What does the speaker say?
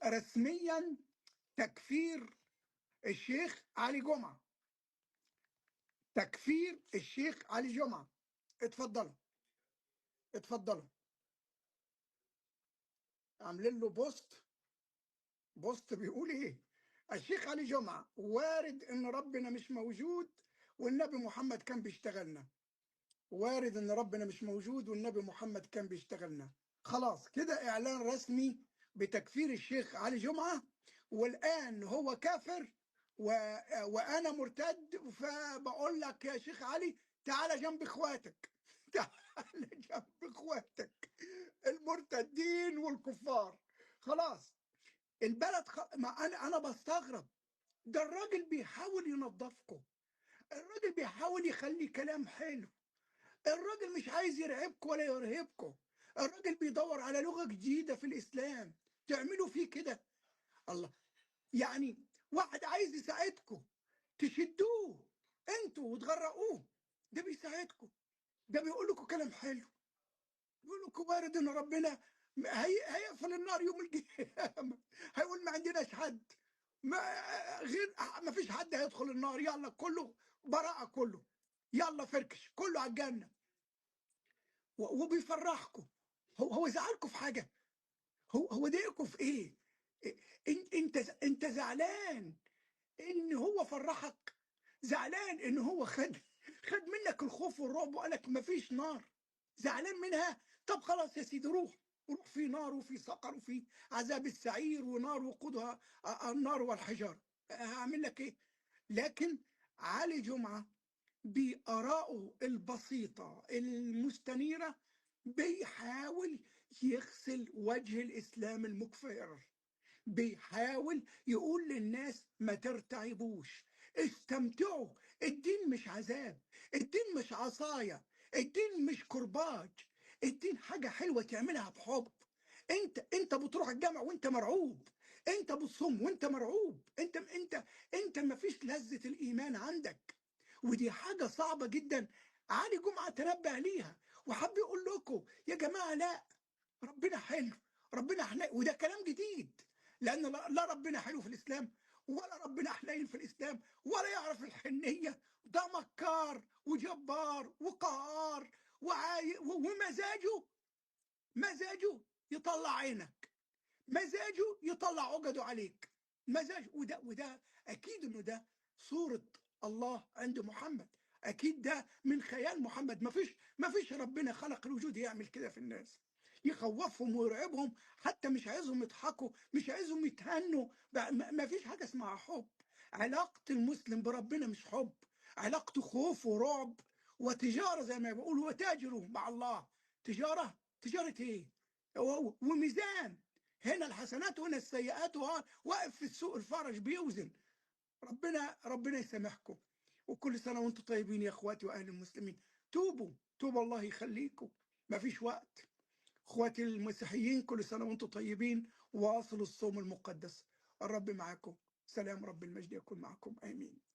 رسميا تكفير الشيخ علي جمعة، تكفير الشيخ علي جمعة. اتفضلوا اتفضلوا. عاملين له بوست بيقول ايه؟ الشيخ علي جمعة: وارد ان ربنا مش موجود والنبي محمد كان بيشتغلنا. وارد ان ربنا مش موجود والنبي محمد كان بيشتغلنا. خلاص كده اعلان رسمي بتكفير الشيخ علي جمعة، والان هو كافر وانا مرتد. فبقول لك يا شيخ علي، تعالى جنب اخواتك تعالى جنب اخواتك المرتدين والكفار. خلاص البلد ما انا بستغرب. ده الراجل بيحاول ينظفكم، الراجل بيحاول يخلي كلام حلو، الراجل مش عايز يرعبكم ولا يرهبكم، الراجل بيدور على لغة جديدة في الإسلام. تعملوا فيه كده؟ الله. يعني واحد عايز يساعدكم تشدوه انتوا وتغرقوه، ده بيساعدكم، ده بيقول لكم كلام حلو، بيقول لكم وارد ان ربنا هيقفل النار يوم القيامة، هيقول ما عندناش حد، ما غير ما فيش حد هيدخل النار، يلا كله براءة، كله يلا فركش، كله على الجنة، وبيفرحكم. هو زعلكم في حاجه؟ هو ضايقكم في ايه؟ انت زعلان ان هو فرحك؟ زعلان ان هو خد منك الخوف والرعب وقال لك مفيش نار؟ زعلان منها؟ طب خلاص يا سيدي، روح في نار وفي سقر وفي عذاب السعير ونار وقودها النار والحجاره. هعمل لك ايه؟ لكن علي جمعه بآرائه البسيطة المستنيرة بيحاول يغسل وجه الإسلام المكفر، بيحاول يقول للناس ما ترتعبوش، استمتعوا، الدين مش عذاب، الدين مش عصاية، الدين مش كرباج، الدين حاجة حلوة تعملها بحب. انت بتروح الجامع وانت مرعوب، انت بتصوم وانت مرعوب، انت ما فيش لذة الإيمان عندك، ودي حاجة صعبة جدا. علي جمعة تنبه ليها وحب يقول لكم يا جماعة: لا، ربنا حلو، ربنا حنين. وده كلام جديد، لأن لا ربنا حلو في الإسلام ولا ربنا حنين في الإسلام ولا يعرف الحنية. ده مكار وجبار وقهار مزاجه يطلع عينك، مزاجه يطلع عقده عليك، مزاج. وده اكيد انه ده صورة الله عند محمد، اكيد ده من خيال محمد. ما فيش ربنا خلق الوجود يعمل كده في الناس، يخوفهم ويرعبهم، حتى مش عايزهم يضحكوا، مش عايزهم يتهنوا. ما فيش حاجة اسمها حب. علاقة المسلم بربنا مش حب، علاقته خوف ورعب وتجارة، زي ما بيقولوا وتاجروا مع الله. تجارة ايه؟ وميزان، هنا الحسنات وهنا السيئات، واقف في السوق الفرج بيوزن. ربنا يسامحكم، وكل سنة وانتم طيبين يا اخواتي واهل المسلمين. توبوا الله يخليكم، ما فيش وقت. اخواتي المسيحيين كل سنة وانتم طيبين، واصلوا الصوم المقدس. الرب معكم، سلام رب المجد يكون معكم، امين.